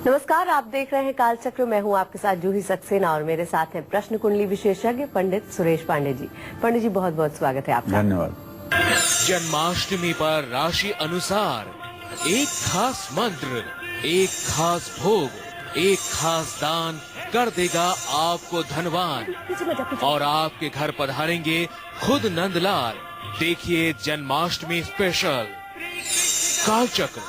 नमस्कार, आप देख रहे हैं कालचक्र। मैं हूं आपके साथ जूही सक्सेना और मेरे साथ हैं प्रश्न कुंडली विशेषज्ञ पंडित सुरेश पांडे जी। पंडित जी, बहुत बहुत स्वागत है आपका। धन्यवाद। जन्माष्टमी पर राशि अनुसार एक खास मंत्र, एक खास भोग, एक खास दान कर देगा आपको धनवान और आपके घर पधारेंगे खुद नंदलाल। देखिए जन्माष्टमी स्पेशल कालचक्र।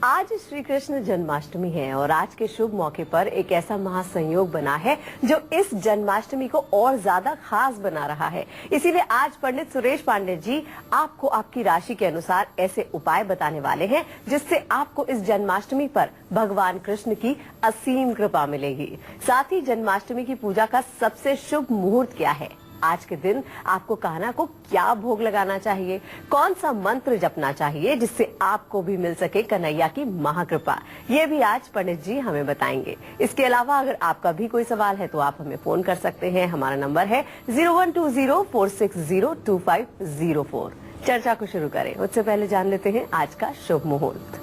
आज श्री कृष्ण जन्माष्टमी है और आज के शुभ मौके पर एक ऐसा महासंयोग बना है जो इस जन्माष्टमी को और ज्यादा खास बना रहा है। इसीलिए आज पंडित सुरेश पांडे जी आपको आपकी राशि के अनुसार ऐसे उपाय बताने वाले हैं जिससे आपको इस जन्माष्टमी पर भगवान कृष्ण की असीम कृपा मिलेगी। साथ ही जन्माष्टमी की पूजा का सबसे शुभ मुहूर्त क्या है, आज के दिन आपको कान्हा को क्या भोग लगाना चाहिए, कौन सा मंत्र जपना चाहिए जिससे आपको भी मिल सके कन्हैया की महाकृपा, ये भी आज पंडित जी हमें बताएंगे। इसके अलावा अगर आपका भी कोई सवाल है तो आप हमें फोन कर सकते हैं। हमारा नंबर है 0120-460-2504। चर्चा को शुरू करें उससे पहले जान लेते हैं आज का शुभ मुहूर्त।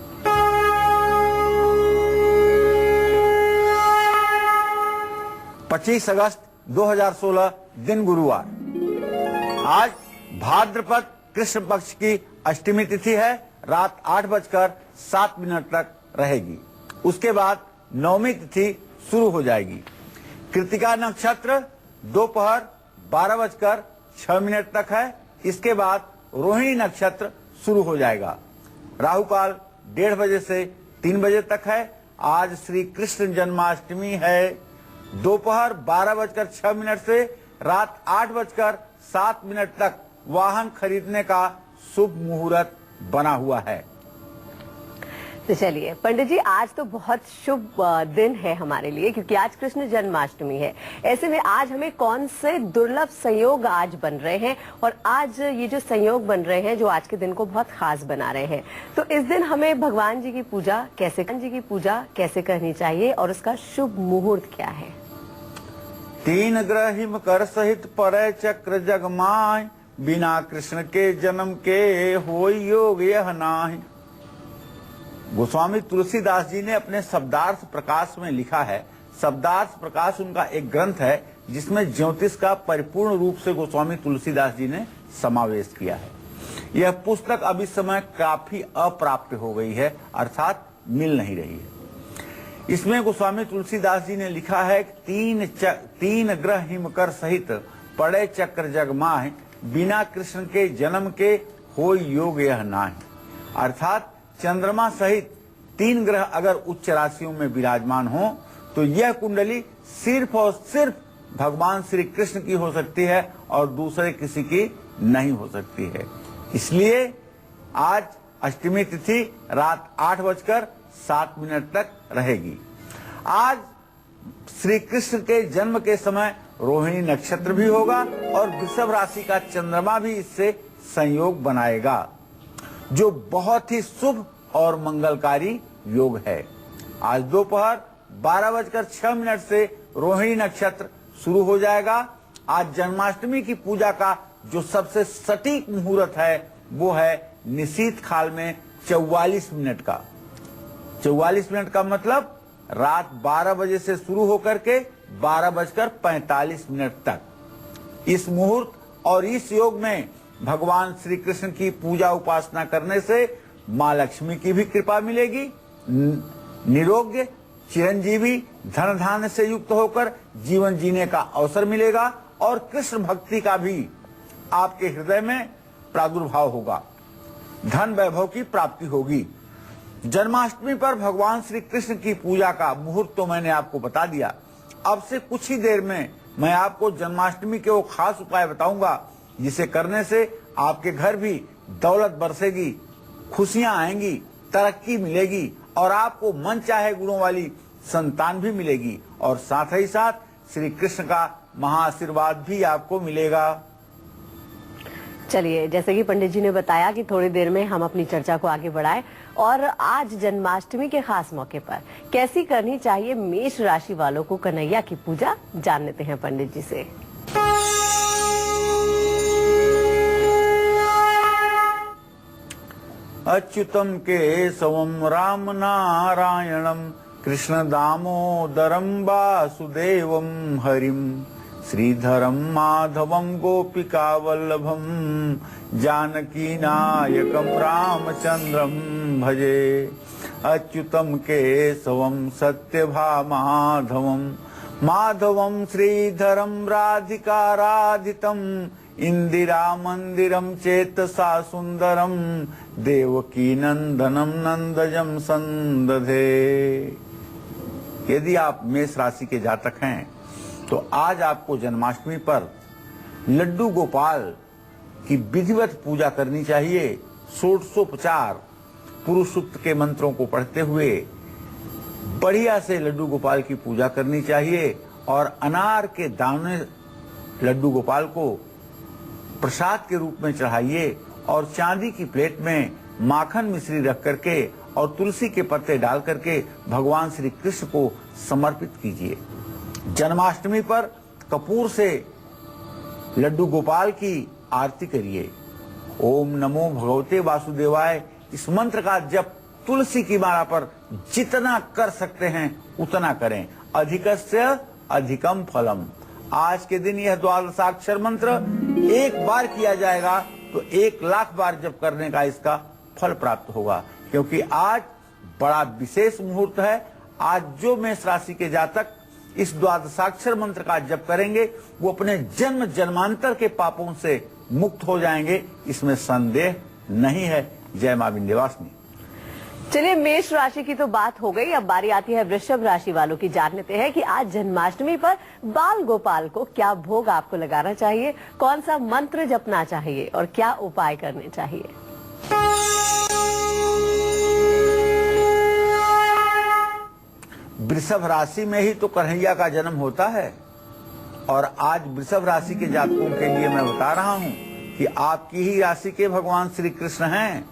25 अगस्त 2016 दिन गुरुवार। आज भाद्रपद कृष्ण पक्ष की अष्टमी तिथि है। रात 8:07 तक रहेगी। उसके बाद नवमी तिथि शुरू हो जाएगी। कृतिका नक्षत्र दोपहर 12:06 तक है। इसके बाद रोहिणी नक्षत्र शुरू हो जाएगा। राहु काल 1:30 बजे से 3 बजे तक है। आज श्री कृष्ण जन्माष्टमी है। दोपहर 12:06 से रात 8:07 तक वाहन खरीदने का शुभ मुहूर्त बना हुआ है। तो चलिए पंडित जी, आज तो बहुत शुभ दिन है हमारे लिए क्योंकि आज कृष्ण जन्माष्टमी है। ऐसे में आज हमें कौन से दुर्लभ संयोग आज बन रहे हैं और आज ये जो संयोग बन रहे हैं जो आज के दिन को बहुत खास बना रहे हैं, तो इस दिन हमें भगवान जी की पूजा कैसे करनी चाहिए और उसका शुभ मुहूर्त क्या है? 3 ग्रह हिमकर सहित पड़े चक्र जगमाय, बिना कृष्ण के जन्म के होय योग यह नाहि। गोस्वामी तुलसीदास जी ने अपने शब्दार्थ प्रकाश में लिखा है। शब्दार्थ प्रकाश उनका एक ग्रंथ है जिसमें ज्योतिष का परिपूर्ण रूप से गोस्वामी तुलसीदास जी ने समावेश किया है। यह पुस्तक अभी समय काफी अप्राप्य हो गई है, अर्थात मिल नहीं रही है। इसमें गोस्वामी तुलसीदास जी ने लिखा है कि 3 ग्रह हिमकर सहित पड़े चक्र जगमाहि, बिना कृष्ण के जन्म के होय योग यह नाहि। अर्थात चंद्रमा सहित 3 ग्रह अगर उच्च राशियों में विराजमान हो तो यह कुंडली सिर्फ और सिर्फ भगवान श्री कृष्ण की हो सकती है और दूसरे किसी की नहीं हो सकती है। इसलिए आज अष्टमी तिथि रात 8:07 तक रहेगी। आज श्री कृष्ण के जन्म के समय रोहिणी नक्षत्र भी होगा और वृषभ राशि का चंद्रमा भी इससे संयोग बनाएगा, जो बहुत ही शुभ और मंगलकारी योग है। आज दोपहर 12:06 से रोहिणी नक्षत्र शुरू हो जाएगा। आज जन्माष्टमी की पूजा का जो सबसे सटीक मुहूर्त है वो है निशीत काल में 44 मिनट का। 44 मिनट का मतलब रात 12 बजे से शुरू होकर के 12:45 तक। इस मुहूर्त और इस योग में भगवान श्री कृष्ण की पूजा उपासना करने से माँ लक्ष्मी की भी कृपा मिलेगी, निरोग्य चिरंजीवी धन धान्य से युक्त होकर जीवन जीने का अवसर मिलेगा और कृष्ण भक्ति का भी आपके हृदय में प्रादुर्भाव होगा, धन वैभव की प्राप्ति होगी। जन्माष्टमी पर भगवान श्री कृष्ण की पूजा का मुहूर्त तो मैंने आपको बता दिया। अब से कुछ ही देर में मैं आपको जन्माष्टमी के वो खास उपाय बताऊंगा जिसे करने से आपके घर भी दौलत बरसेगी, खुशियां आएंगी, तरक्की मिलेगी और आपको मन चाहे गुणों वाली संतान भी मिलेगी और साथ ही साथ श्री कृष्ण का महाआशीर्वाद भी आपको मिलेगा। चलिए, जैसे कि पंडित जी ने बताया कि थोड़ी देर में हम अपनी चर्चा को आगे बढ़ाएं और आज जन्माष्टमी के खास मौके पर कैसी करनी चाहिए मेष राशि वालों को कन्हैया की पूजा, जान लेते हैं पंडित जी से। अच्युतम केशवम राम नारायणम कृष्ण दामोदरम वासुदेवम हरिम श्रीधरम माधवम गोपिका वल्लभम जानकी नायकम रामचंद्रम भजे। अच्युतम केशवम सत्यभामाधवम माधवम श्रीधरम राधिकाराधितम इंदिरा मंदिरम चेतसा सुंदरम देवकी नंदनम नंदजम संदधे। यदि आप मेष राशि के जातक हैं तो आज आपको जन्माष्टमी पर लड्डू गोपाल की विधिवत पूजा करनी चाहिए। 1650 पुरुष सूक्त के मंत्रों को पढ़ते हुए बढ़िया से लड्डू गोपाल की पूजा करनी चाहिए और अनार के दाने लड्डू गोपाल को प्रसाद के रूप में चढ़ाइए और चांदी की प्लेट में माखन मिश्री रख करके और तुलसी के पत्ते डाल करके भगवान श्री कृष्ण को समर्पित कीजिए। जन्माष्टमी पर कपूर से लड्डू गोपाल की आरती करिए। ओम नमो भगवते वासुदेवाय इस मंत्र का जप तुलसी की माला पर जितना कर सकते हैं उतना करें। अधिकस्य अधिकम फलम। आज के दिन यह द्वादशाक्षर मंत्र एक बार किया जाएगा तो 1,00,000 बार जप करने का इसका फल प्राप्त होगा, क्योंकि आज बड़ा विशेष मुहूर्त है। आज जो मेष राशि के जातक इस द्वादशाक्षर मंत्र का जप करेंगे वो अपने जन्म जन्मांतर के पापों से मुक्त हो जाएंगे, इसमें संदेह नहीं है। जय मां विंध्यवासिनी। चलिए, मेष राशि की तो बात हो गई, अब बारी आती है वृषभ राशि वालों की। जान लेते हैं कि आज जन्माष्टमी पर बाल गोपाल को क्या भोग आपको लगाना चाहिए, कौन सा मंत्र जपना चाहिए और क्या उपाय करने चाहिए। वृषभ राशि में ही तो कन्हैया का जन्म होता है और आज वृषभ राशि के जातकों के लिए मैं बता रहा हूं कि आपकी ही राशि के भगवान श्री कृष्ण हैं।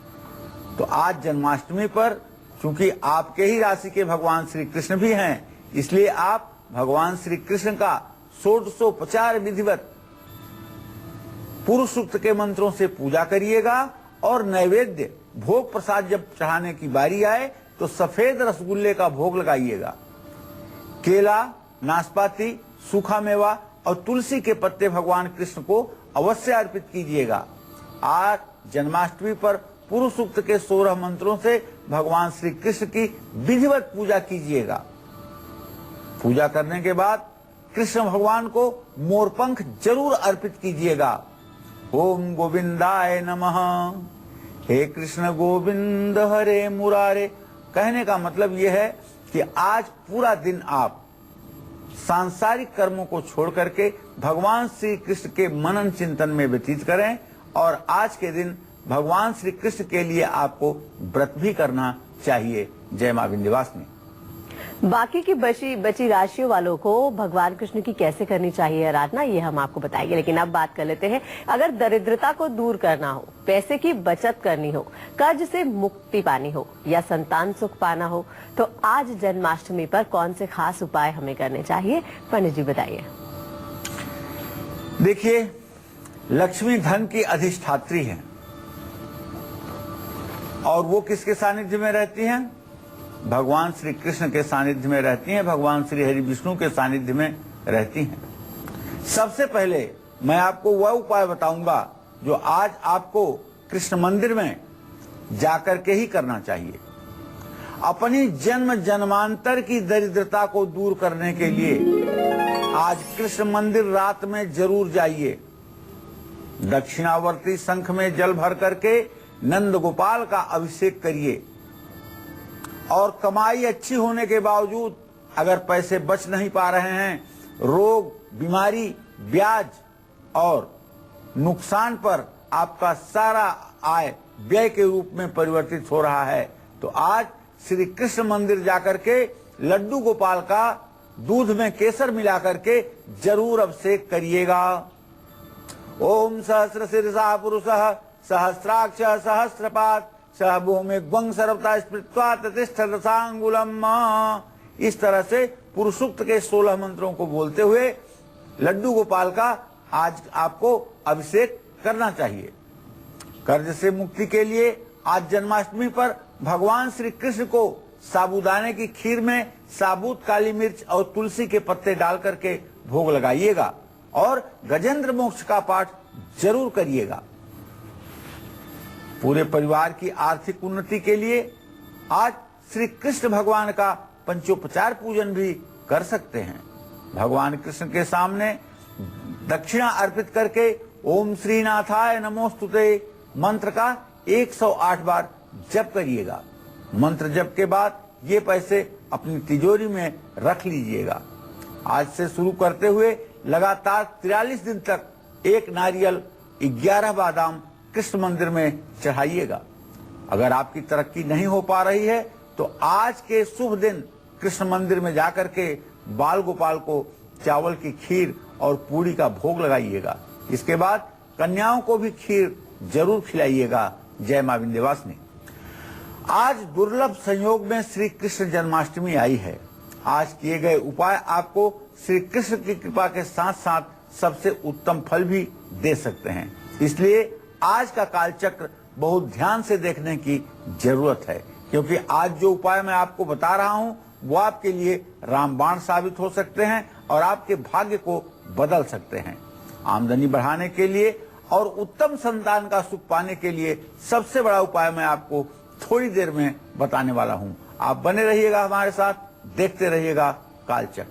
तो आज जन्माष्टमी पर चूंकि आपके ही राशि के भगवान श्री कृष्ण भी हैं, इसलिए आप भगवान श्री कृष्ण का 1650 विधिवत पुरुष सूक्त के मंत्रों से पूजा करिएगा और नैवेद्य भोग प्रसाद जब चढ़ाने की बारी आए तो सफेद रसगुल्ले का भोग लगाइएगा। केला, नाशपाती, सूखा मेवा और तुलसी के पत्ते भगवान कृष्ण को अवश्य अर्पित कीजिएगा। आज जन्माष्टमी पर पुरुष सूक्त के 16 मंत्रों से भगवान श्री कृष्ण की विधिवत पूजा कीजिएगा। पूजा करने के बाद कृष्ण भगवान को मोरपंख जरूर अर्पित कीजिएगा। ओम गोविंदाय नमः। हे कृष्ण गोविंद हरे मुरारे। कहने का मतलब यह है कि आज पूरा दिन आप सांसारिक कर्मों को छोड़ करके भगवान श्री कृष्ण के मनन चिंतन में व्यतीत करें और आज के दिन भगवान श्री कृष्ण के लिए आपको व्रत भी करना चाहिए। जय मां विंध्यवासिनी। बाकी की बची राशियों वालों को भगवान कृष्ण की कैसे करनी चाहिए आराधना, ये हम आपको बताएंगे। लेकिन अब बात कर लेते हैं, अगर दरिद्रता को दूर करना हो, पैसे की बचत करनी हो, कर्ज से मुक्ति पानी हो या संतान सुख पाना हो, तो आज जन्माष्टमी पर कौन से खास उपाय हमें करने चाहिए, पंडित जी बताइए। देखिए, लक्ष्मी धन की अधिष्ठात्री है और वो किसके सानिध्य में रहती हैं? भगवान श्री कृष्ण के सानिध्य में रहती हैं, भगवान श्री हरि विष्णु के सानिध्य में रहती हैं। सबसे पहले मैं आपको वह उपाय बताऊंगा जो आज आपको कृष्ण मंदिर में जाकर के ही करना चाहिए। अपनी जन्म जन्मांतर की दरिद्रता को दूर करने के लिए आज कृष्ण मंदिर रात में जरूर जाइए। दक्षिणावर्ती शंख में जल भर करके नंद गोपाल का अभिषेक करिए और कमाई अच्छी होने के बावजूद अगर पैसे बच नहीं पा रहे हैं, रोग, बीमारी, ब्याज और नुकसान पर आपका सारा आय व्यय के रूप में परिवर्तित हो रहा है, तो आज श्री कृष्ण मंदिर जाकर के लड्डू गोपाल का दूध में केसर मिला करके जरूर अभिषेक करिएगा। ओम सहस्र शीर्षा पुरुषः सहस्राक्ष सहस्रपाद सह भूमि ग्वं सर्वता स्मृत्वा ततिष्ठ रसांगुलम। इस तरह से पुरुष सूक्त के 16 मंत्रों को बोलते हुए लड्डू गोपाल का आज आपको अभिषेक करना चाहिए। कर्ज से मुक्ति के लिए आज जन्माष्टमी पर भगवान श्री कृष्ण को साबूदाने की खीर में साबुत काली मिर्च और तुलसी के पत्ते डाल करके भोग लगाइएगा और गजेंद्र मोक्ष का पाठ जरूर करिएगा। पूरे परिवार की आर्थिक उन्नति के लिए आज श्री कृष्ण भगवान का पंचोपचार पूजन भी कर सकते हैं। भगवान कृष्ण के सामने दक्षिणा अर्पित करके ओम श्रीनाथाय नमोस्तुते मंत्र का 108 बार जप करिएगा। मंत्र जप के बाद ये पैसे अपनी तिजोरी में रख लीजिएगा। आज से शुरू करते हुए लगातार 43 दिन तक एक नारियल 11 बादाम कृष्ण मंदिर में चढ़ाइएगा। अगर आपकी तरक्की नहीं हो पा रही है तो आज के शुभ दिन कृष्ण मंदिर में जाकर के बाल गोपाल को चावल की खीर और पूरी का भोग लगाइएगा। इसके बाद कन्याओं को भी खीर जरूर खिलाइएगा। जय मां विंध्यवासिनी। आज दुर्लभ संयोग में श्री कृष्ण जन्माष्टमी आई है। आज किए गए उपाय आपको श्री कृष्ण की कृपा के साथ साथ सबसे उत्तम फल भी दे सकते हैं। इसलिए आज का कालचक्र बहुत ध्यान से देखने की जरूरत है, क्योंकि आज जो उपाय मैं आपको बता रहा हूं वो आपके लिए रामबाण साबित हो सकते हैं और आपके भाग्य को बदल सकते हैं। आमदनी बढ़ाने के लिए और उत्तम संतान का सुख पाने के लिए सबसे बड़ा उपाय मैं आपको थोड़ी देर में बताने वाला हूं। आप बने रहिएगा हमारे साथ, देखते रहिएगा कालचक्र।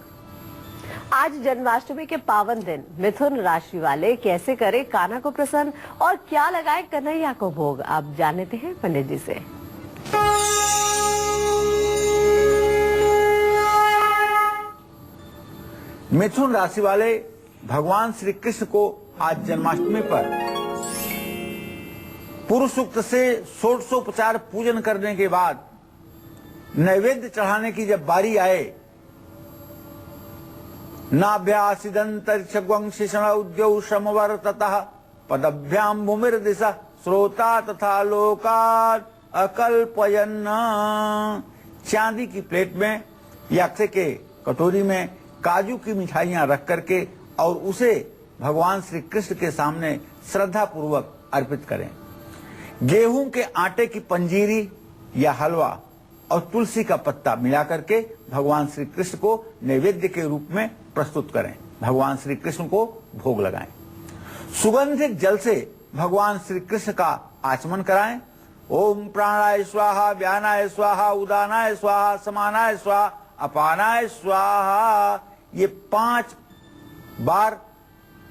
आज जन्माष्टमी के पावन दिन मिथुन राशि वाले कैसे करें कान्हा को प्रसन्न और क्या लगाए कन्हैया को भोग, आप जान लेते हैं पंडित जी से। मिथुन राशि वाले भगवान श्री कृष्ण को आज जन्माष्टमी पर पुरुष सूक्त से षोडशोपचार पूजन करने के बाद नैवेद्य चढ़ाने की जब बारी आए, नाभ्यासिदंतरिक्षग्वंशिषण उद्यौ समवर्ततः पदभ्याम भूमिर दिशा श्रोता तथा लोकात् अकल्पयन्। चांदी की प्लेट में या अक्षय के कटोरी में काजू की मिठाइयां रख करके और उसे भगवान श्री कृष्ण के सामने श्रद्धा पूर्वक अर्पित करें। गेहूं के आटे की पंजीरी या हलवा और तुलसी का पत्ता मिला करके भगवान श्री कृष्ण को नैवेद्य के रूप में प्रस्तुत करें। भगवान श्री कृष्ण को भोग लगाएं। सुगंधित जल से भगवान श्री कृष्ण का आचमन कराएं। ओम प्राणाय स्वाहा, व्यानाय स्वाहा, उदानाय स्वाहा, समानाय स्वाहा, अपानाय स्वाहा। ये 5 बार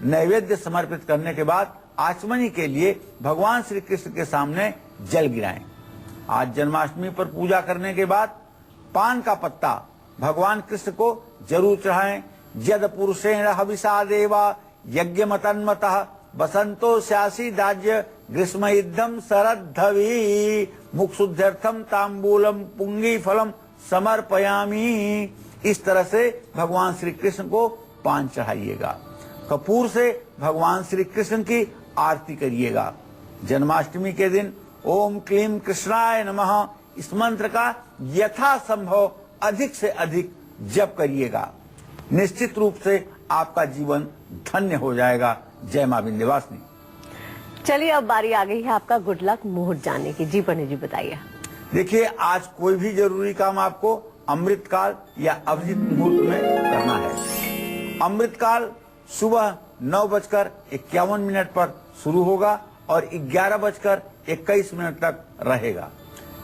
नैवेद्य समर्पित करने के बाद आचमनी के लिए भगवान श्री कृष्ण के सामने जल गिराएं। आज जन्माष्टमी पर पूजा करने के बाद पान का पत्ता भगवान कृष्ण को जरूर चढ़ाएं। यद पुरुषेण हविषा देवा यज्ञमतन्मतः बसंतो स्यासी दाज्य ग्रीष्म इद्धम शरद्धवी मुक्षुध्यर्थम तांबूलम पुंगी फलम समर्पयामी। इस तरह से भगवान श्री कृष्ण को पान चढ़ाइएगा। कपूर से भगवान श्री कृष्ण की आरती करिएगा। जन्माष्टमी के दिन ओम क्लीम कृष्णाय नमः इस मंत्र का यथासंभव अधिक से अधिक जप करिएगा। निश्चित रूप से आपका जीवन धन्य हो जाएगा। जय मां विंध्यवासिनी। चलिए अब बारी आ गई है आपका गुड लक मुहूर्त जानने की। जी पंडित जी बताइए। देखिए, आज कोई भी जरूरी काम आपको अमृतकाल या अभिजीत मुहूर्त में करना है। अमृतकाल सुबह 9:51 पर शुरू होगा और 11:21 तक रहेगा।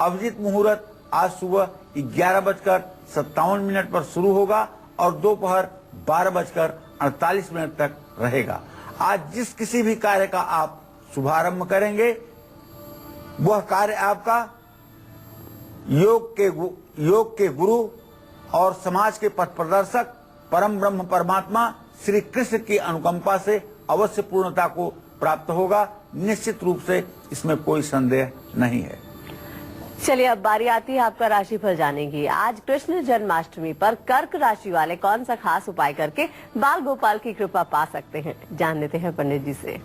अभिजीत मुहूर्त आज सुबह 11:57 पर शुरू होगा और दोपहर 12:48 तक रहेगा। आज जिस किसी भी कार्य का आप शुभारंभ करेंगे वह कार्य आपका योग के गुरु और समाज के पथ प्रदर्शक परम ब्रह्म परमात्मा श्री कृष्ण की अनुकंपा से अवश्य पूर्णता को प्राप्त होगा। निश्चित रूप से इसमें कोई संदेह नहीं है। चलिए अब बारी आती है आपका राशिफल जानने की। आज कृष्ण जन्माष्टमी पर कर्क राशि वाले कौन सा खास उपाय करके बाल गोपाल की कृपा पा सकते हैं, जान लेते हैं पंडित जी से।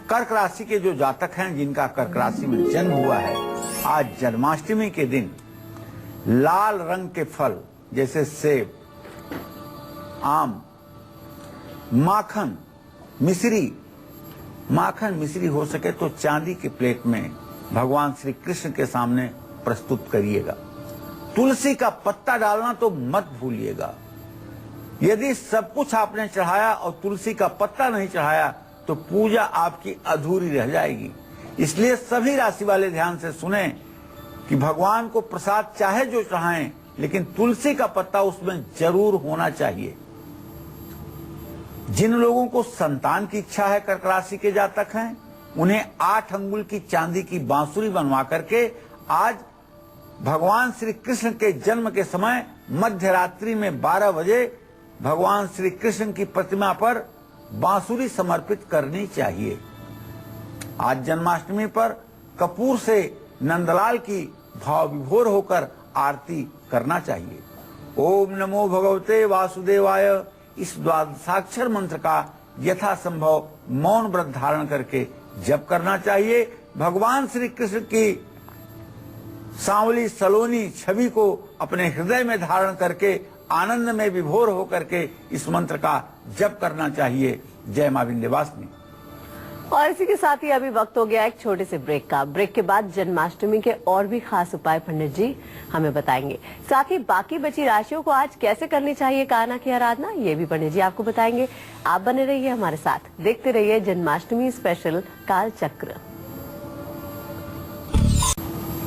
कर्क राशि के जो जातक हैं जिनका कर्क राशि में जन्म हुआ है, आज जन्माष्टमी के दिन लाल रंग के फल जैसे सेब, आम, माखन मिश्री, माखन मिश्री हो सके तो चांदी के प्लेट में भगवान श्री कृष्ण के सामने प्रस्तुत करिएगा। तुलसी का पत्ता डालना तो मत भूलिएगा। यदि सब कुछ आपने चढ़ाया और तुलसी का पत्ता नहीं चढ़ाया तो पूजा आपकी अधूरी रह जाएगी। इसलिए सभी राशि वाले ध्यान से सुने कि भगवान को प्रसाद चाहे जो चढ़ाएं, लेकिन तुलसी का पत्ता उसमें जरूर होना चाहिए। जिन लोगों को संतान की इच्छा है, कर्क राशि के जातक हैं, उन्हें 8 अंगुल की चांदी की बांसुरी बनवा करके आज भगवान श्री कृष्ण के जन्म के समय मध्य रात्रि में 12 बजे भगवान श्री कृष्ण की प्रतिमा पर बांसुरी समर्पित करनी चाहिए। आज जन्माष्टमी पर कपूर से नंदलाल की भाव विभोर होकर आरती करना चाहिए। ओम नमो भगवते वासुदेवाय इस द्वादशाक्षर मंत्र का यथासंभव मौन व्रत धारण करके जप करना चाहिए। भगवान श्री कृष्ण की सांवली सलोनी छवि को अपने हृदय में धारण करके आनंद में विभोर होकर के इस मंत्र का जप करना चाहिए। जय मां विंध्यवासिनी। और इसी के साथ ही अभी वक्त हो गया एक छोटे से ब्रेक का। ब्रेक के बाद जन्माष्टमी के और भी खास उपाय पंडित जी हमें बताएंगे। साथ ही बाकी बची राशियों को आज कैसे करनी चाहिए कान्हा की आराधना, ये भी पंडित जी आपको बताएंगे। आप बने रहिए हमारे साथ, देखते रहिए जन्माष्टमी स्पेशल काल चक्र।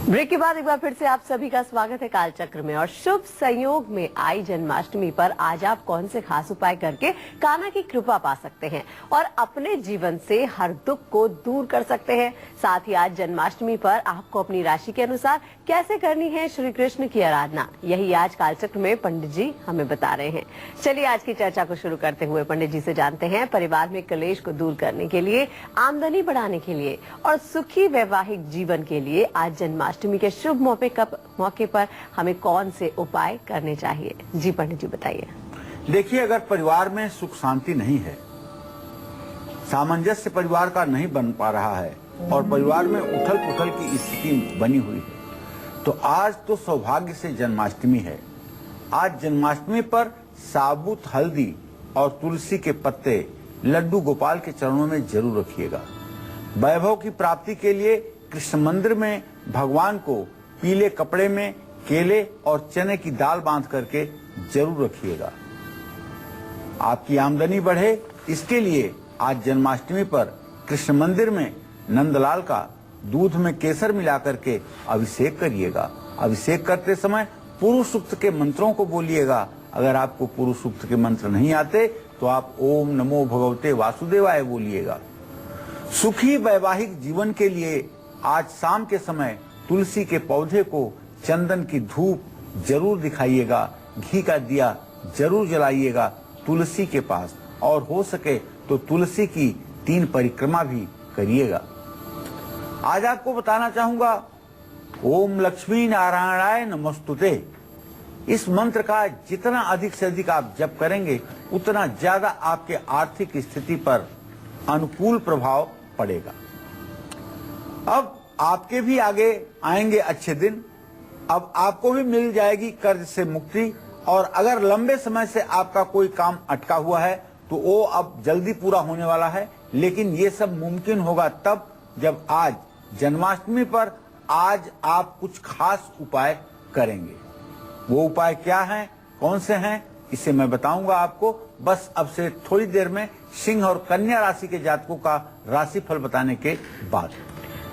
ब्रेक के बाद एक बार फिर से आप सभी का स्वागत है काल चक्र में। और शुभ संयोग में आई जन्माष्टमी पर आज आप कौन से खास उपाय करके कान्हा की कृपा पा सकते हैं और अपने जीवन से हर दुख को दूर कर सकते हैं। साथ ही आज जन्माष्टमी पर आपको अपनी राशि के अनुसार कैसे करनी है श्री कृष्ण की आराधना, यही आज काल चक्र में पंडित जी हमें बता रहे हैं। चलिए आज की चर्चा को शुरू करते हुए पंडित जी से जानते हैं परिवार में कलेश को दूर करने के लिए, आमदनी बढ़ाने के लिए और सुखी वैवाहिक जीवन के लिए आज जन्माष्टमी के शुभ मौके पर हमें कौन से उपाय करने चाहिए। जी पंडित जी बताइए। देखिए, अगर परिवार में सुख शांति नहीं है, सामंजस्य परिवार का नहीं बन पा रहा है और परिवार में उथल पुथल की स्थिति बनी हुई है, तो आज तो सौभाग्य से जन्माष्टमी है। आज जन्माष्टमी पर साबुत हल्दी और तुलसी के पत्ते लड्डू गोपाल के चरणों में जरूर रखिएगा। वैभव की प्राप्ति के लिए कृष्ण मंदिर में भगवान को पीले कपड़े में केले और चने की दाल बांध करके जरूर रखिएगा। आपकी आमदनी बढ़े, इसके लिए आज जन्माष्टमी पर कृष्ण मंदिर में नंदलाल का दूध में केसर मिला करके अभिषेक करिएगा। अभिषेक करते समय पुरुष सूक्त के मंत्रों को बोलिएगा। अगर आपको पुरुष सूक्त के मंत्र नहीं आते तो आप ओम नमो भगवते वासुदेवाय बोलिएगा। सुखी वैवाहिक जीवन के लिए आज शाम के समय तुलसी के पौधे को चंदन की धूप जरूर दिखाइएगा, घी का दिया जरूर जलाइएगा तुलसी के पास, और हो सके तो तुलसी की 3 परिक्रमा भी करिएगा। आज आपको बताना चाहूंगा ओम लक्ष्मी नारायणाय नमस्तुते। इस मंत्र का जितना अधिक से अधिक आप जप करेंगे उतना ज्यादा आपके आर्थिक स्थिति पर अनुकूल प्रभाव पड़ेगा। अब आपके भी आगे आएंगे अच्छे दिन। अब आपको भी मिल जाएगी कर्ज से मुक्ति, और अगर लंबे समय से आपका कोई काम अटका हुआ है तो वो अब जल्दी पूरा होने वाला है। लेकिन ये सब मुमकिन होगा तब जब आज जन्माष्टमी पर आज आप कुछ खास उपाय करेंगे। वो उपाय क्या हैं, कौन से हैं, इसे मैं बताऊंगा आपको। बस अब से थोड़ी देर में सिंह और कन्या राशि के जातकों का राशिफल बताने के बाद।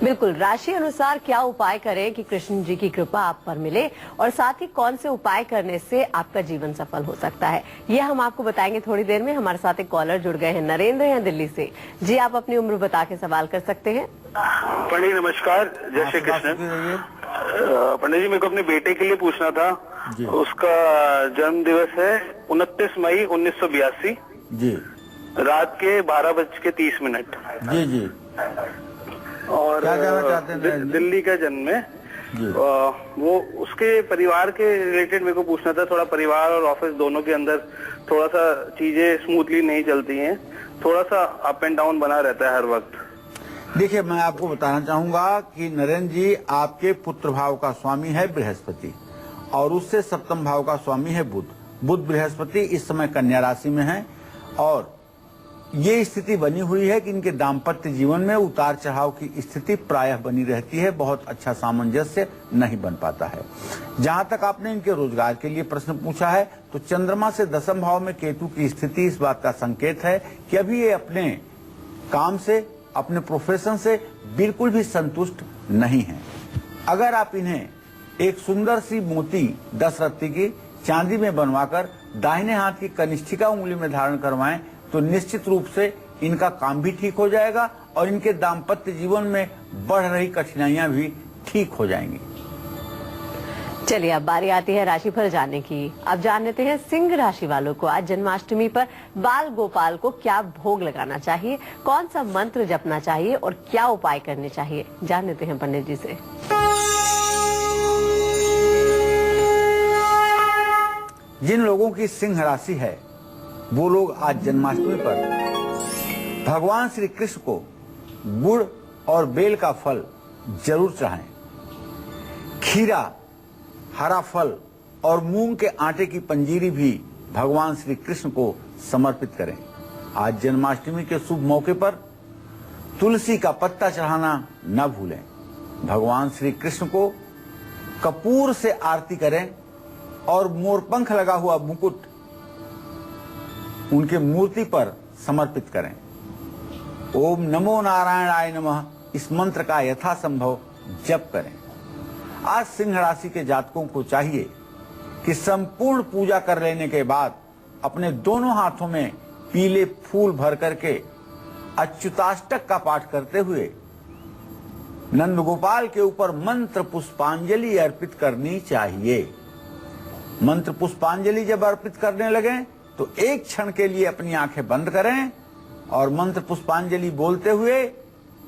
बिल्कुल, राशि अनुसार क्या उपाय करें कि कृष्ण जी की कृपा आप पर मिले, और साथ ही कौन से उपाय करने से आपका जीवन सफल हो सकता है, ये हम आपको बताएंगे थोड़ी देर में। हमारे साथ एक कॉलर जुड़ गए हैं, नरेंद्र हैं दिल्ली से। जी, आप अपनी उम्र बता के सवाल कर सकते हैं। पंडित नमस्कार, जय श्री कृष्ण। पंडित जी, मेरे को अपने बेटे के लिए पूछना था। उसका जन्म दिवस है 29 मई 1982 जी, रात के 12:30। जी जी। और क्या जानना चाहते हैं? दिल्ली का जन्म है। वो उसके परिवार के रिलेटेड मेरे को पूछना था। थोड़ा परिवार और ऑफिस दोनों के अंदर थोड़ा सा चीजें स्मूथली नहीं चलती हैं, थोड़ा सा अप एंड डाउन बना रहता है हर वक्त। देखिए, मैं आपको बताना चाहूंगा कि नरेंद्र जी आपके पुत्र भाव का स्वामी है बृहस्पति, और उससे सप्तम भाव का स्वामी है बुध। बुध बृहस्पति इस समय कन्या राशि में है, और ये स्थिति बनी हुई है कि इनके दाम्पत्य जीवन में उतार चढ़ाव की स्थिति प्रायः बनी रहती है, बहुत अच्छा सामंजस्य नहीं बन पाता है। जहां तक आपने इनके रोजगार के लिए प्रश्न पूछा है, तो चंद्रमा से दशम भाव में केतु की स्थिति इस बात का संकेत है कि अभी ये अपने काम से, अपने प्रोफेशन से बिल्कुल भी संतुष्ट नहीं है। अगर आप इन्हें एक सुंदर सी मोती 10 रत्ती की चांदी में बनवाकर दाहिने हाथ की कनिष्ठिका उंगली में धारण करवाएं तो निश्चित रूप से इनका काम भी ठीक हो जाएगा और इनके दाम्पत्य जीवन में बढ़ रही कठिनाइयां भी ठीक हो जाएंगी। चलिए अब बारी आती है राशिफल जानने की। अब जान लेते हैं सिंह राशि वालों को आज जन्माष्टमी पर बाल गोपाल को क्या भोग लगाना चाहिए, कौन सा मंत्र जपना चाहिए और क्या उपाय करने चाहिए, जान लेते हैं पंडित जी से। जिन लोगों की सिंह राशि है वो लोग आज जन्माष्टमी पर भगवान श्री कृष्ण को गुड़ और बेल का फल जरूर चढ़ाएं। खीरा, हरा फल और मूंग के आटे की पंजीरी भी भगवान श्री कृष्ण को समर्पित करें। आज जन्माष्टमी के शुभ मौके पर तुलसी का पत्ता चढ़ाना न भूलें। भगवान श्री कृष्ण को कपूर से आरती करें और मोरपंख लगा हुआ मुकुट उनके मूर्ति पर समर्पित करें। ओम नमो नारायणाय नमः इस मंत्र का यथासंभव जप करें। आज सिंह राशि के जातकों को चाहिए कि संपूर्ण पूजा कर लेने के बाद अपने दोनों हाथों में पीले फूल भर करके अच्युताष्टक का पाठ करते हुए नंद गोपाल के ऊपर मंत्र पुष्पांजलि अर्पित करनी चाहिए। मंत्र पुष्पांजलि जब अर्पित करने लगे तो एक क्षण के लिए अपनी आंखें बंद करें और मंत्र पुष्पांजलि बोलते हुए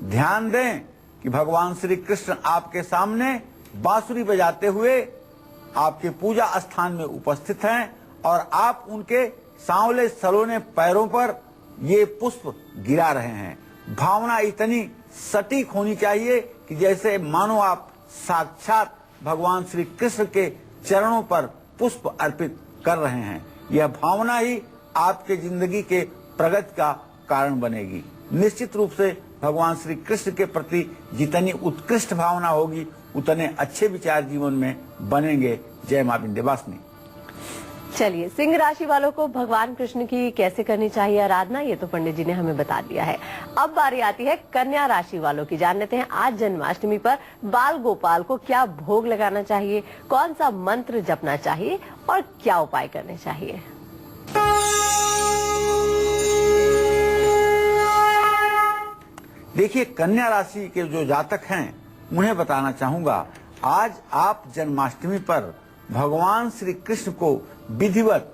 ध्यान दें कि भगवान श्री कृष्ण आपके सामने बांसुरी बजाते हुए आपके पूजा स्थान में उपस्थित हैं और आप उनके सांवले सलोने पैरों पर ये पुष्प गिरा रहे हैं। भावना इतनी सटीक होनी चाहिए कि जैसे मानो आप साक्षात भगवान श्री कृष्ण के चरणों पर पुष्प अर्पित कर रहे हैं। यह भावना ही आपके जिंदगी के प्रगति का कारण बनेगी। निश्चित रूप से भगवान श्री कृष्ण के प्रति जितनी उत्कृष्ट भावना होगी उतने अच्छे विचार जीवन में बनेंगे। जय मां विंध्यवासिनी। चलिए सिंह राशि वालों को भगवान कृष्ण की कैसे करनी चाहिए आराधना, ये तो पंडित जी ने हमें बता दिया है। अब बारी आती है कन्या राशि वालों की। जान लेते हैं आज जन्माष्टमी पर बाल गोपाल को क्या भोग लगाना चाहिए, कौन सा मंत्र जपना चाहिए और क्या उपाय करने चाहिए। देखिए कन्या राशि के जो जातक हैं उन्हें बताना चाहूंगा, आज आप जन्माष्टमी पर भगवान श्री कृष्ण को विधिवत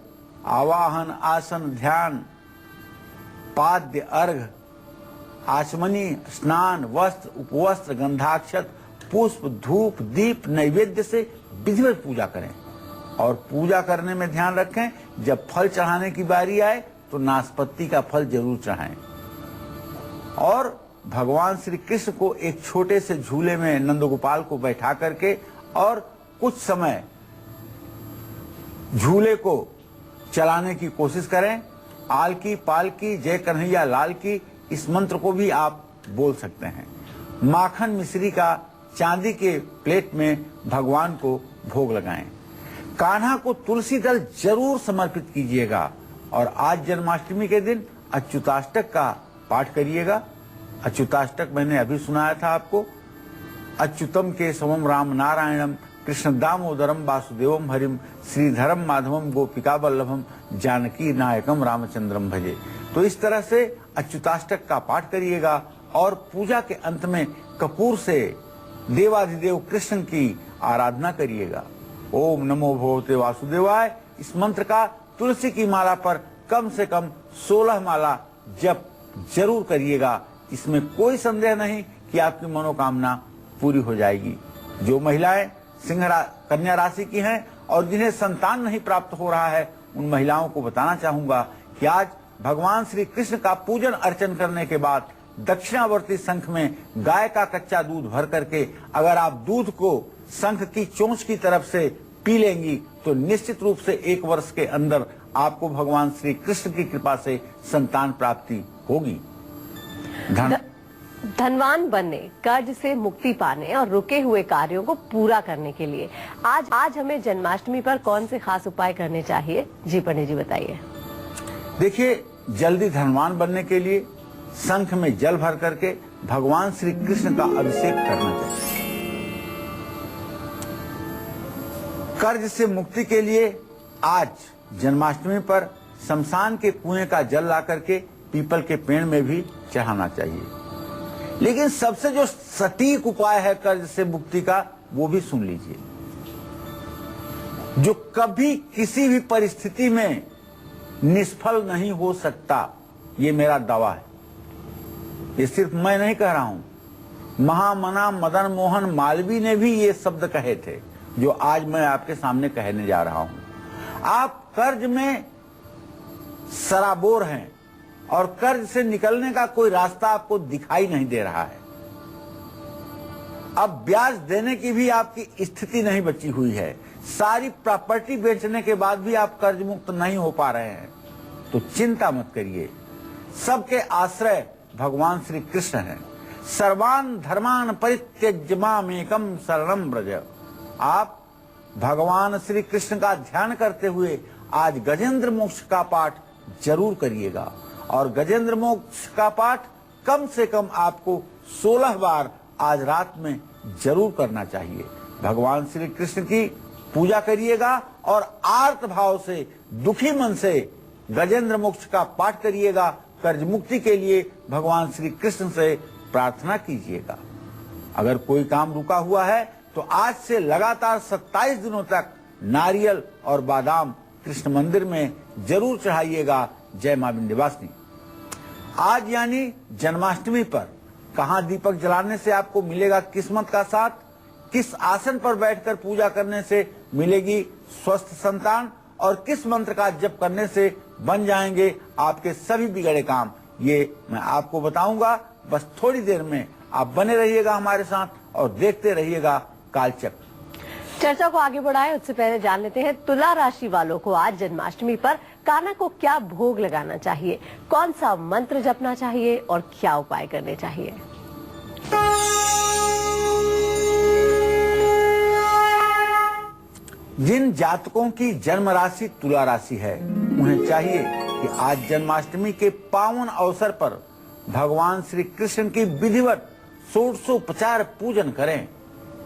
आवाहन, आसन, ध्यान, पाद्य, अर्घ, आचमनी, स्नान, वस्त्र, उपवस्त्र, गंधाक्षत, पुष्प, धूप, दीप, नैवेद्य से विधिवत पूजा करें। और पूजा करने में ध्यान रखें, जब फल चढ़ाने की बारी आए तो नाशपत्ती का फल जरूर चढ़ाएं। और भगवान श्री कृष्ण को एक छोटे से झूले में नंदगोपाल को बैठा करके और कुछ समय झूले को चलाने की कोशिश करें। आल की पाल की जय कन्हैया लाल की इस मंत्र को भी आप बोल सकते हैं। माखन मिश्री का चांदी के प्लेट में भगवान को भोग लगाएं। कान्हा को तुलसी दल जरूर समर्पित कीजिएगा और आज जन्माष्टमी के दिन अच्युताष्टक का पाठ करिएगा। अच्युताष्टक मैंने अभी सुनाया था आपको। अच्युतम के समम राम नारायणम कृष्ण दामोदरम वासुदेवम हरिम श्रीधरम माधवम गोपिका वल्लभम जानकी नायकम रामचंद्रम भजे। तो इस तरह से अच्युताष्टक का पाठ करिएगा और पूजा के अंत में कपूर से देवाधिदेव कृष्ण की आराधना करिएगा। ओम नमो भगवते वासुदेवाय इस मंत्र का तुलसी की माला पर कम से कम 16 माला जप जरूर करिएगा। इसमें कोई संदेह नहीं कि आपकी मनोकामना पूरी हो जाएगी। जो महिलाएं कन्या राशि की हैं और जिन्हें संतान नहीं प्राप्त हो रहा है उन महिलाओं को बताना चाहूंगा कि आज भगवान श्री कृष्ण का पूजन अर्चन करने के बाद दक्षिणावर्ती शंख में गाय का कच्चा दूध भर करके अगर आप दूध को शंख की चोंच की तरफ से पी लेंगी तो निश्चित रूप से 1 वर्ष के अंदर आपको भगवान श्री कृष्ण की कृपा से संतान प्राप्ति होगी। धनवान बनने, कर्ज से मुक्ति पाने और रुके हुए कार्यों को पूरा करने के लिए आज हमें जन्माष्टमी पर कौन से खास उपाय करने चाहिए? जी पंडित जी बताइए। देखिए, जल्दी धनवान बनने के लिए शंख में जल भर करके भगवान श्री कृष्ण का अभिषेक करना चाहिए। कर्ज से मुक्ति के लिए आज जन्माष्टमी पर शमशान के कुएं का जल ला करके पीपल के पेड़ में भी चढ़ाना चाहिए। लेकिन सबसे जो सटीक उपाय है कर्ज से मुक्ति का, वो भी सुन लीजिए, जो कभी किसी भी परिस्थिति में निष्फल नहीं हो सकता, ये मेरा दावा है। ये सिर्फ मैं नहीं कह रहा हूं, महामना मदन मोहन मालवीय ने भी ये शब्द कहे थे, जो आज मैं आपके सामने कहने जा रहा हूं। आप कर्ज में सराबोर हैं और कर्ज से निकलने का कोई रास्ता आपको दिखाई नहीं दे रहा है। अब ब्याज देने की भी आपकी स्थिति नहीं बची हुई है। सारी प्रॉपर्टी बेचने के बाद भी आप कर्ज मुक्त नहीं हो पा रहे हैं, तो चिंता मत करिए। सबके आश्रय भगवान श्री कृष्ण हैं। सर्वान धर्मान परित्यज्य मामेकम शरणं व्रज। आप भगवान श्री कृष्ण का ध्यान करते हुए आज गजेंद्र मोक्ष का पाठ जरूर करिएगा, और गजेंद्र मोक्ष का पाठ कम से कम आपको 16 बार आज रात में जरूर करना चाहिए। भगवान श्री कृष्ण की पूजा करिएगा और आर्त भाव से, दुखी मन से गजेंद्र मोक्ष का पाठ करिएगा। कर्ज मुक्ति के लिए भगवान श्री कृष्ण से प्रार्थना कीजिएगा। अगर कोई काम रुका हुआ है तो आज से लगातार 27 दिनों तक नारियल और बादाम कृष्ण मंदिर में जरूर चढ़ाइएगा। जय मां विंध्यवासिनी। आज यानी जन्माष्टमी पर कहां दीपक जलाने से आपको मिलेगा किस्मत का साथ, किस आसन पर बैठकर पूजा करने से मिलेगी स्वस्थ संतान, और किस मंत्र का जप करने से बन जाएंगे आपके सभी बिगड़े काम, ये मैं आपको बताऊंगा। बस थोड़ी देर में आप बने रहिएगा हमारे साथ और देखते रहिएगा कालचक्र। चर्चा को आगे बढ़ाएं उससे पहले जान लेते हैं तुला राशि वालों को आज जन्माष्टमी पर कान्हा को क्या भोग लगाना चाहिए, कौन सा मंत्र जपना चाहिए और क्या उपाय करने चाहिए। जिन जातकों की जन्म राशि तुला राशि है, उन्हें चाहिए कि आज जन्माष्टमी के पावन अवसर पर भगवान श्री कृष्ण की विधिवत षोडशोपचार पूजन करें।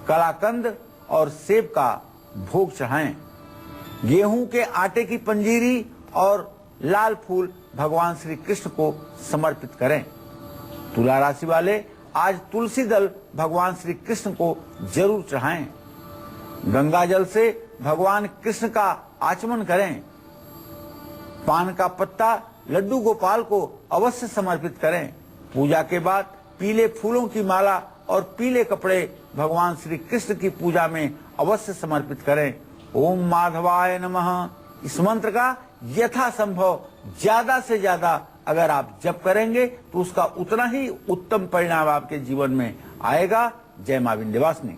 कलाकंद और सेब का भोग चढ़ाएं। गेहूं के आटे की पंजीरी और लाल फूल भगवान श्री कृष्ण को समर्पित करें। तुला राशि वाले आज तुलसी दल भगवान श्री कृष्ण को जरूर चढ़ाएं। गंगा जल से भगवान कृष्ण का आचमन करें। पान का पत्ता लड्डू गोपाल को अवश्य समर्पित करें। पूजा के बाद पीले फूलों की माला और पीले कपड़े भगवान श्री कृष्ण की पूजा में अवश्य समर्पित करें। ओम माधवाय नमः इस मंत्र का यथासंभव ज्यादा से ज्यादा अगर आप जप करेंगे तो उसका उतना ही उत्तम परिणाम आपके जीवन में आएगा। जय मां विंध्यवासिनी।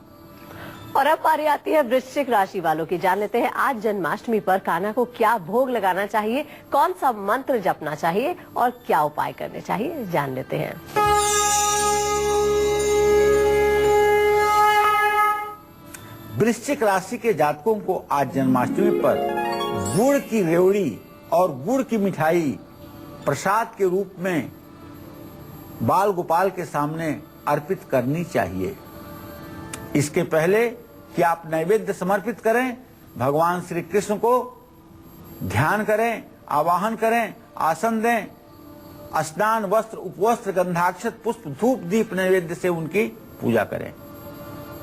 और अब बारी आती है वृश्चिक राशि वालों की। जान लेते हैं आज जन्माष्टमी पर कान्हा को क्या भोग लगाना चाहिए, कौन सा मंत्र जपना चाहिए और क्या उपाय करने चाहिए, जान लेते हैं। वृश्चिक राशि के जातकों को आज जन्माष्टमी पर गुड़ की रेवड़ी और गुड़ की मिठाई प्रसाद के रूप में बाल गोपाल के सामने अर्पित करनी चाहिए। इसके पहले कि आप नैवेद्य समर्पित करें, भगवान श्री कृष्ण को ध्यान करें, आवाहन करें, आसन दें, स्नान, वस्त्र, उपवस्त्र, गंधाक्षत, पुष्प, धूप, दीप नैवेद्य से उनकी पूजा करें।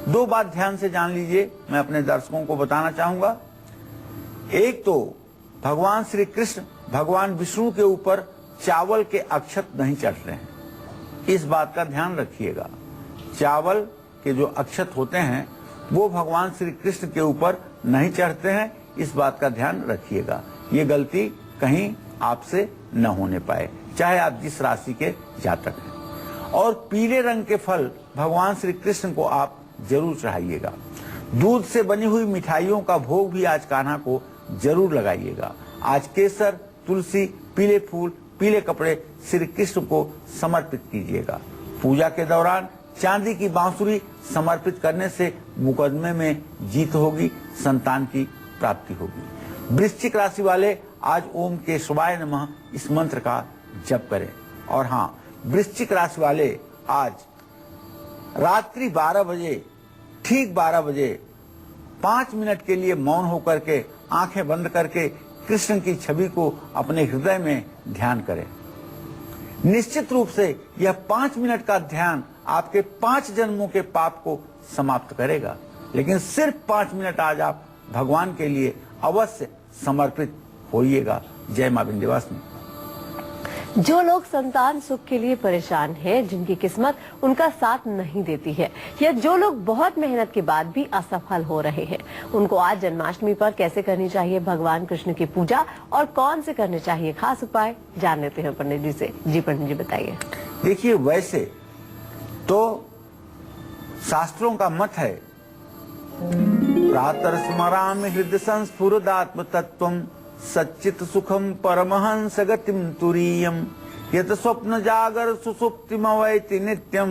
दो बात ध्यान से जान लीजिए, मैं अपने दर्शकों को बताना चाहूंगा। एक तो भगवान श्री कृष्ण भगवान विष्णु के ऊपर चावल के अक्षत नहीं चढ़ते हैं, इस बात का ध्यान रखिएगा। चावल के जो अक्षत होते हैं वो भगवान श्री कृष्ण के ऊपर नहीं चढ़ते हैं, इस बात का ध्यान रखिएगा। ये गलती कहीं आपसे न होने पाए, चाहे आप जिस राशि के जातक हैं। और पीले रंग के फल भगवान श्री कृष्ण को आप जरूर चढ़ाइएगा। दूध से बनी हुई मिठाइयों का भोग भी आज कान्हा को जरूर लगाइएगा। आज केसर, तुलसी, पीले फूल, पीले कपड़े श्री कृष्ण को समर्पित कीजिएगा। पूजा के दौरान चांदी की बांसुरी समर्पित करने से मुकदमे में जीत होगी, संतान की प्राप्ति होगी। वृश्चिक राशि वाले आज ओम केशवाय नमः इस मंत्र का जप करें। और हाँ, वृश्चिक राशि वाले आज रात्रि 12 बजे, ठीक 12 बजे 5 मिनट के लिए मौन होकर के आंखें बंद करके कृष्ण की छवि को अपने हृदय में ध्यान करें। निश्चित रूप से यह 5 मिनट का ध्यान आपके 5 जन्मों के पाप को समाप्त करेगा। लेकिन सिर्फ 5 मिनट आज आप भगवान के लिए अवश्य समर्पित होइएगा। जय मां विंध्यवासिनी। जो लोग संतान सुख के लिए परेशान हैं, जिनकी किस्मत उनका साथ नहीं देती है, या जो लोग बहुत मेहनत के बाद भी असफल हो रहे हैं, उनको आज जन्माष्टमी पर कैसे करनी चाहिए भगवान कृष्ण की पूजा और कौन से करने चाहिए खास उपाय, जान लेते हैं पंडित जी से। जी पंडित जी बताइए। देखिए, वैसे तो शास्त्रों का मत है, प्रातः स्मरामि हृदय संस्फुरदात्म तत्वम् सच्चित सुखम परमहंस गतिम तुरीयम यत स्वप्न जागर सुसुप्तिमवैति नित्यम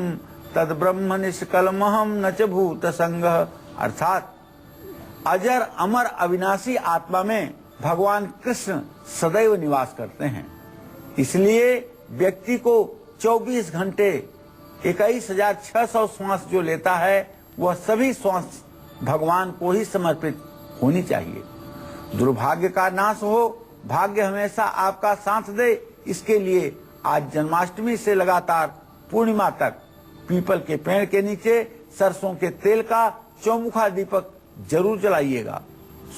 तद ब्रह्म निष्कलमहम न च भूत संगः। अर्थात अजर अमर अविनाशी आत्मा में भगवान कृष्ण सदैव निवास करते हैं। इसलिए व्यक्ति को 24 घंटे 21,600 श्वास जो लेता है, वह सभी श्वास भगवान को ही समर्पित होनी चाहिए। दुर्भाग्य का नाश हो, भाग्य हमेशा आपका साथ दे, इसके लिए आज जन्माष्टमी से लगातार पूर्णिमा तक पीपल के पेड़ के नीचे सरसों के तेल का चौमुखा दीपक जरूर जलाइएगा।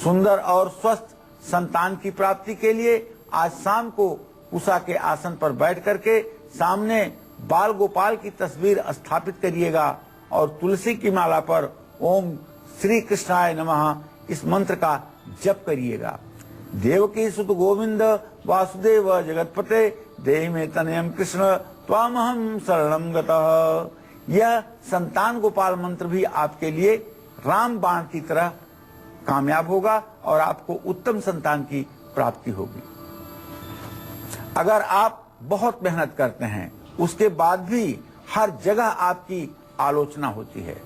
सुंदर और स्वस्थ संतान की प्राप्ति के लिए आज शाम को उषा के आसन पर बैठ करके सामने बाल गोपाल की तस्वीर स्थापित करिएगा और तुलसी की माला पर ओम श्री कृष्णाय नमः इस मंत्र का जप करिएगा। देवकी सुत गोविंद वासुदेव जगतपते देहि में तनयम कृष्ण त्वामहं शरणं गतः। यह संतान गोपाल मंत्र भी आपके लिए राम बाण की तरह कामयाब होगा और आपको उत्तम संतान की प्राप्ति होगी। अगर आप बहुत मेहनत करते हैं, उसके बाद भी हर जगह आपकी आलोचना होती है,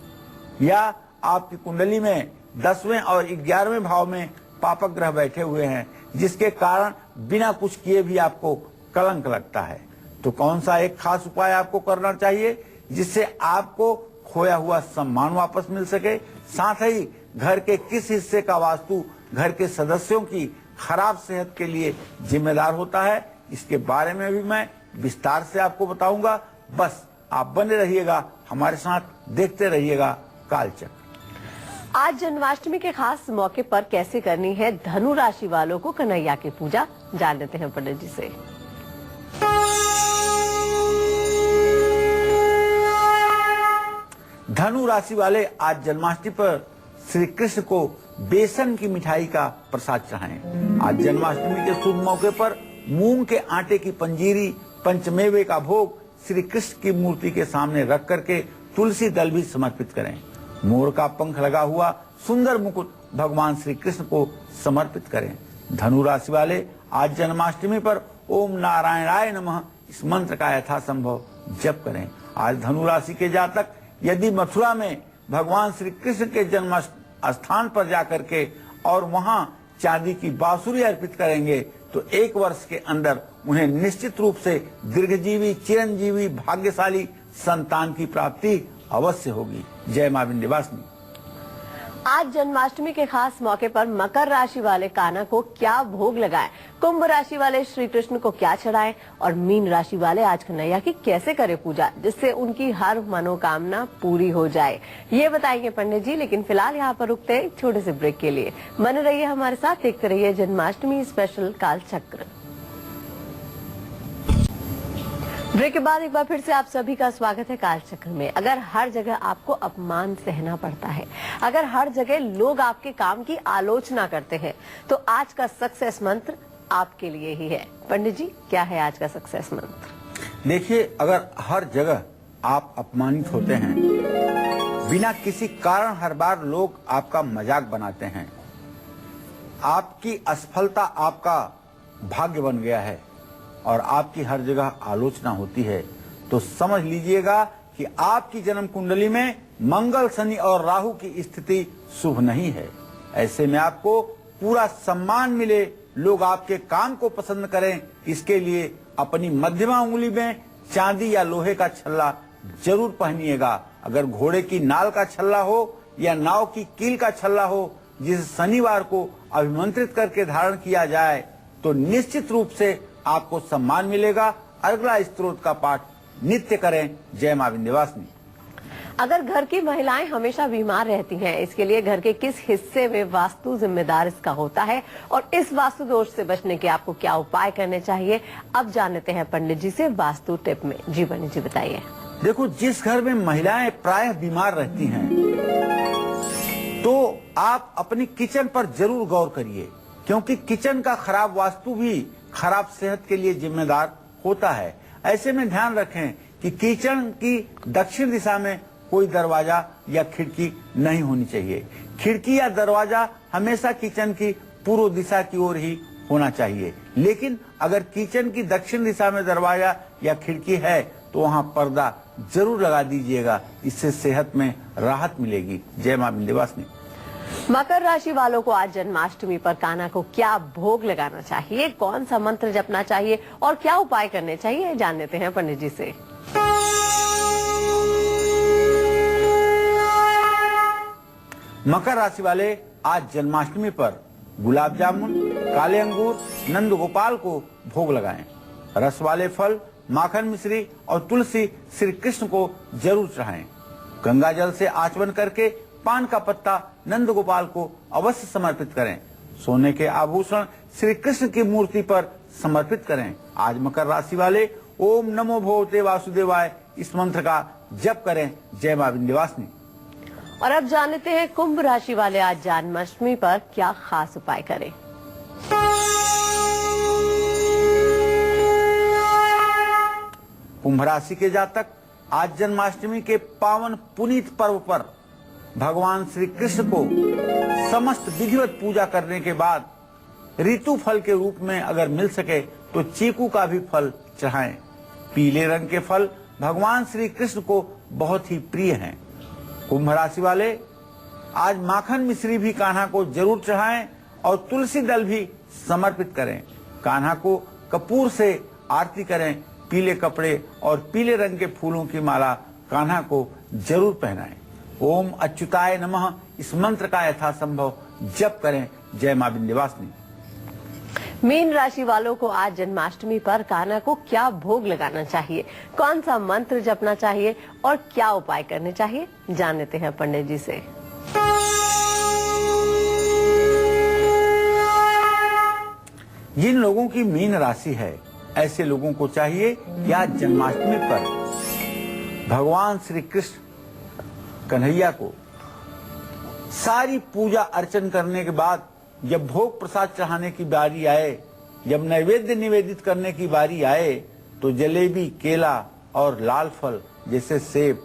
या आपकी कुंडली में 10वें और 11वें भाव में पापक ग्रह बैठे हुए हैं, जिसके कारण बिना कुछ किए भी आपको कलंक लगता है, तो कौन सा एक खास उपाय आपको करना चाहिए जिससे आपको खोया हुआ सम्मान वापस मिल सके, साथ ही घर के किस हिस्से का वास्तु घर के सदस्यों की खराब सेहत के लिए जिम्मेदार होता है, इसके बारे में भी मैं विस्तार से आपको बताऊंगा। बस आप बने रहिएगा हमारे साथ, देखते रहिएगा कालचक्र। आज जन्माष्टमी के खास मौके पर कैसे करनी है धनु राशि वालों को कन्हैया की पूजा, जान लेते हैं पंडित जी से। धनु राशि वाले आज जन्माष्टमी पर श्री कृष्ण को बेसन की मिठाई का प्रसाद चढ़ाएं। आज जन्माष्टमी के शुभ मौके पर मूंग के आटे की पंजीरी पंचमेवे का भोग श्री कृष्ण की मूर्ति के सामने रख करके तुलसी दल भी समर्पित करें। मोर का पंख लगा हुआ सुंदर मुकुट भगवान श्री कृष्ण को समर्पित करें। धनु राशि वाले आज जन्माष्टमी पर ओम नारायणाय नमः इस मंत्र का यथासंभव जप करें। आज धनु राशि के जातक यदि मथुरा में भगवान श्री कृष्ण के जन्म स्थान पर जाकर के और वहां चांदी की बांसुरी अर्पित करेंगे तो 1 वर्ष के अंदर उन्हें निश्चित रूप से दीर्घजीवी, चिरंजीवी, भाग्यशाली संतान की प्राप्ति अवश्य होगी। जय मां विंध्यवासिनी। आज जन्माष्टमी के खास मौके पर मकर राशि वाले कान्हा को क्या भोग लगाएं, कुंभ राशि वाले श्री कृष्ण को क्या चढ़ाएं और मीन राशि वाले आज कन्हैया की कैसे करें पूजा जिससे उनकी हर मनोकामना पूरी हो जाए, ये बताएंगे पंडित जी। लेकिन फिलहाल यहाँ पर रुकते हैं छोटे से ब्रेक के लिए। बने रहिए हमारे साथ, देखते रहिए जन्माष्टमी स्पेशल कालचक्र। ब्रेक के बाद एक बार फिर से आप सभी का स्वागत है कालचक्र में। अगर हर जगह आपको अपमान सहना पड़ता है, अगर हर जगह लोग आपके काम की आलोचना करते हैं, तो आज का सक्सेस मंत्र आपके लिए ही है। पंडित जी, क्या है आज का सक्सेस मंत्र? देखिए, अगर हर जगह आप अपमानित होते हैं, बिना किसी कारण हर बार लोग आपका मजाक बनाते हैं, आपकी असफलता आपका भाग्य बन गया है, और आपकी हर जगह आलोचना होती है तो समझ लीजिएगा कि आपकी जन्म कुंडली में मंगल, शनि और राहु की स्थिति शुभ नहीं है। ऐसे में आपको पूरा सम्मान मिले, लोग आपके काम को पसंद करें, इसके लिए अपनी मध्यमा उंगली में चांदी या लोहे का छल्ला जरूर पहनिएगा। अगर घोड़े की नाल का छल्ला हो या नाव की कील का छल्ला हो, जिसे शनिवार को अभिमंत्रित करके धारण किया जाए तो निश्चित रूप से आपको सम्मान मिलेगा। अगला स्त्रोत का पाठ नित्य करें। जय मां विंध्यवासिनी। अगर घर की महिलाएं हमेशा बीमार रहती हैं, इसके लिए घर के किस हिस्से में वास्तु जिम्मेदार इसका होता है और इस वास्तु दोष से बचने के आपको क्या उपाय करने चाहिए, अब जानते हैं पंडित जी से वास्तु टिप में। जी पंडित जी बताइए। देखो, जिस घर में महिलाएं प्रायः बीमार रहती हैं तो आप अपनी किचन पर जरूर गौर करिए, क्योंकि किचन का खराब वास्तु भी खराब सेहत के लिए जिम्मेदार होता है। ऐसे में ध्यान रखें कि किचन की दक्षिण दिशा में कोई दरवाजा या खिड़की नहीं होनी चाहिए। खिड़की या दरवाजा हमेशा किचन की पूर्व दिशा की ओर ही होना चाहिए। लेकिन अगर किचन की दक्षिण दिशा में दरवाजा या खिड़की है तो वहां पर्दा जरूर लगा दीजिएगा, इससे सेहत में राहत मिलेगी। जय मां विंध्यवासिनी। मकर राशि वालों को आज जन्माष्टमी पर कान्हा को क्या भोग लगाना चाहिए, कौन सा मंत्र जपना चाहिए और क्या उपाय करने चाहिए, जान लेते हैं पंडित जी से। मकर राशि वाले आज जन्माष्टमी पर गुलाब जामुन, काले अंगूर, नंद गोपाल को भोग लगाएं। रस वाले फल, माखन मिश्री और तुलसी श्री कृष्ण को जरूर चढ़ाएं। गंगा जल से आचमन करके पान का पत्ता नंद गोपाल को अवश्य समर्पित करें। सोने के आभूषण श्री कृष्ण की मूर्ति पर समर्पित करें। आज मकर राशि वाले ओम नमो भगवते वासुदेवाय इस मंत्र का जप करें। जय मां विंध्यवासिनी। और अब जान लेते हैं कुंभ राशि वाले आज जन्माष्टमी पर क्या खास उपाय करें। कुंभ राशि के जातक आज जन्माष्टमी के पावन पुनीत पर्व पर भगवान श्री कृष्ण को समस्त विधिवत पूजा करने के बाद ऋतु फल के रूप में अगर मिल सके तो चीकू का भी फल चढ़ाएं। पीले रंग के फल भगवान श्री कृष्ण को बहुत ही प्रिय हैं। कुंभ राशि वाले आज माखन मिश्री भी कान्हा को जरूर चढ़ाएं और तुलसी दल भी समर्पित करें। कान्हा को कपूर से आरती करें। पीले कपड़े और पीले रंग के फूलों की माला कान्हा को जरूर पहनाएं। ओम अच्युताय नमः इस मंत्र का यथासंभव जप करें। जय मां विंध्यवासिनी। मीन राशि वालों को आज जन्माष्टमी पर कान्हा को क्या भोग लगाना चाहिए, कौन सा मंत्र जपना चाहिए और क्या उपाय करने चाहिए, जान लेते हैं पंडित जी से। जिन लोगों की मीन राशि है ऐसे लोगों को चाहिए कि आज जन्माष्टमी पर भगवान श्री कृष्ण कन्हैया को सारी पूजा अर्चन करने के बाद जब भोग प्रसाद चढ़ाने की बारी आए, जब नैवेद्य निवेदित करने की बारी आए तो जलेबी, केला और लाल फल जैसे सेब,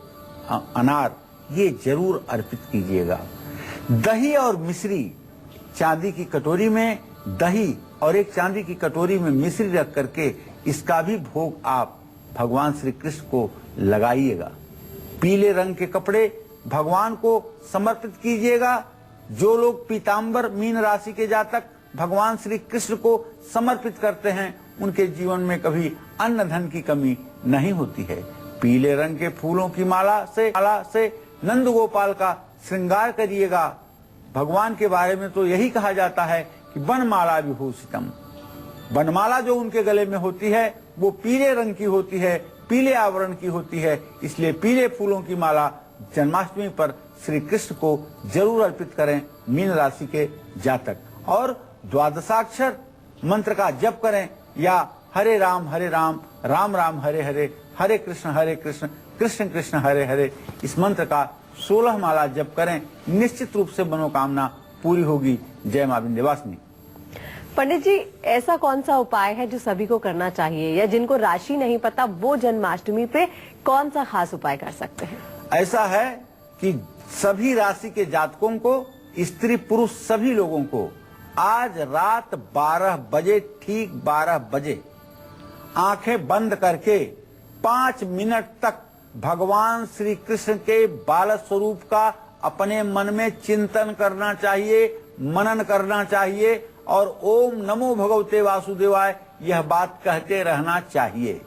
अनार ये जरूर अर्पित कीजिएगा। दही और मिश्री, चांदी की कटोरी में दही और एक चांदी की कटोरी में मिश्री रख करके इसका भी भोग आप भगवान श्री कृष्ण को लगाइएगा। पीले रंग के कपड़े भगवान को समर्पित कीजिएगा। जो लोग पीतांबर मीन राशि के जातक भगवान श्री कृष्ण को समर्पित करते हैं उनके जीवन में कभी अन्न धन की कमी नहीं होती है। पीले रंग के फूलों की माला से नंद गोपाल का श्रृंगार करिएगा। भगवान के बारे में तो यही कहा जाता है कि बनमाला विभूषितम। बनमाला जो उनके गले में होती है वो पीले रंग की होती है, पीले आवरण की होती है। इसलिए पीले फूलों की माला जन्माष्टमी पर श्री कृष्ण को जरूर अर्पित करें मीन राशि के जातक। और द्वादशाक्षर मंत्र का जप करें या हरे राम राम राम हरे हरे, हरे कृष्ण कृष्ण कृष्ण हरे हरे इस मंत्र का 16 माला जप करें। निश्चित रूप से मनोकामना पूरी होगी। जय मां विंध्यवासिनी। पंडित जी, ऐसा कौन सा उपाय है जो सभी को करना चाहिए, या जिनको राशि नहीं पता वो जन्माष्टमी पे कौन सा खास उपाय कर सकते हैं? ऐसा है कि सभी राशि के जातकों को, स्त्री पुरुष सभी लोगों को आज रात 12 बजे, ठीक 12 बजे आंखें बंद करके 5 मिनट तक भगवान श्री कृष्ण के बाल स्वरूप का अपने मन में चिंतन करना चाहिए, मनन करना चाहिए और ओम नमो भगवते वासुदेवाय यह बात कहते रहना चाहिए।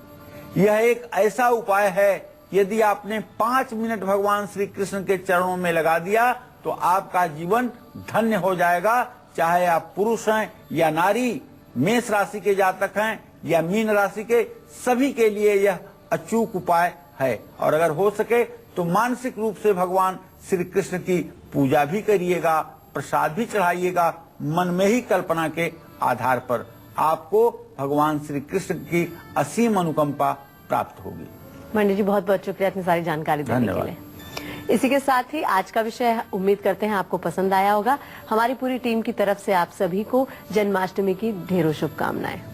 यह एक ऐसा उपाय है, यदि आपने 5 मिनट भगवान श्री कृष्ण के चरणों में लगा दिया तो आपका जीवन धन्य हो जाएगा। चाहे आप पुरुष हैं या नारी, मेष राशि के जातक हैं या मीन राशि के, सभी के लिए यह अचूक उपाय है। और अगर हो सके तो मानसिक रूप से भगवान श्री कृष्ण की पूजा भी करिएगा, प्रसाद भी चढ़ाइएगा। मन में ही कल्पना के आधार पर आपको भगवान श्री कृष्ण की असीम अनुकंपा प्राप्त होगी। पंडित जी बहुत बहुत शुक्रिया इतनी सारी जानकारी देने के लिए। इसी के साथ ही आज का विषय उम्मीद करते हैं आपको पसंद आया होगा। हमारी पूरी टीम की तरफ से आप सभी को जन्माष्टमी की ढेरों शुभकामनाएं।